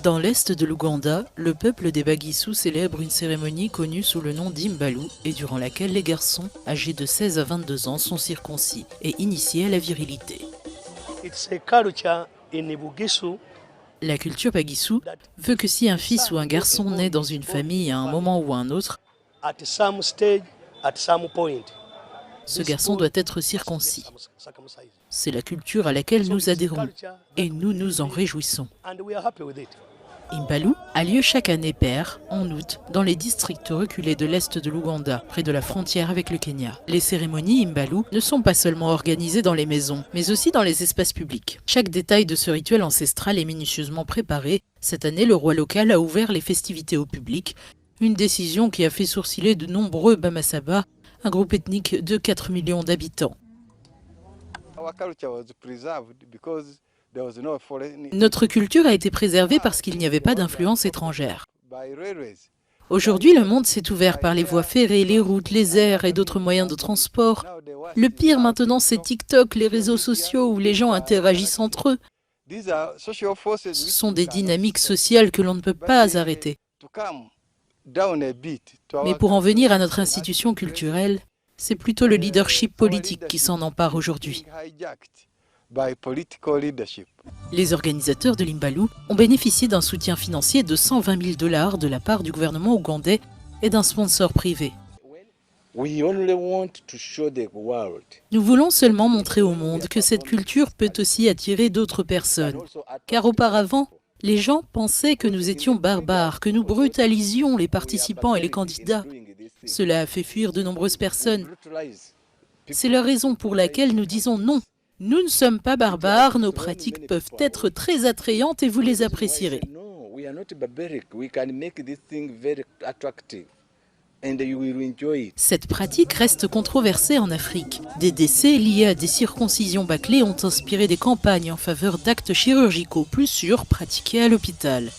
Dans l'est de l'Ouganda, le peuple des Bagisu célèbre une cérémonie connue sous le nom d'Imbalu et durant laquelle les garçons âgés de 16 à 22 ans sont circoncis et initiés à la virilité. La culture Bagisu veut que si un fils ou un garçon naît dans une famille à un moment ou à un autre, ce garçon doit être circoncis. C'est la culture à laquelle nous adhérons et nous nous en réjouissons. Imbalu a lieu chaque année paire, en août, dans les districts reculés de l'est de l'Ouganda, près de la frontière avec le Kenya. Les cérémonies Imbalu ne sont pas seulement organisées dans les maisons, mais aussi dans les espaces publics. Chaque détail de ce rituel ancestral est minutieusement préparé. Cette année, le roi local a ouvert les festivités au public, une décision qui a fait sourciller de nombreux Bamasaba, un groupe ethnique de 4 millions d'habitants. Notre culture a été préservée parce qu'il n'y avait pas d'influence étrangère. Aujourd'hui, le monde s'est ouvert par les voies ferrées, les routes, les airs et d'autres moyens de transport. Le pire maintenant, c'est TikTok, les réseaux sociaux où les gens interagissent entre eux. Ce sont des dynamiques sociales que l'on ne peut pas arrêter. Mais pour en venir à notre institution culturelle, c'est plutôt le leadership politique qui s'en empare aujourd'hui. Les organisateurs de l'Imbalu ont bénéficié d'un soutien financier de 120 000 $ de la part du gouvernement ougandais et d'un sponsor privé. Nous voulons seulement montrer au monde que cette culture peut aussi attirer d'autres personnes. Car auparavant, les gens pensaient que nous étions barbares, que nous brutalisions les participants et les candidats. Cela a fait fuir de nombreuses personnes. C'est la raison pour laquelle nous disons non. Nous ne sommes pas barbares, nos pratiques peuvent être très attrayantes et vous les apprécierez. Cette pratique reste controversée en Afrique. Des décès liés à des circoncisions bâclées ont inspiré des campagnes en faveur d'actes chirurgicaux plus sûrs pratiqués à l'hôpital.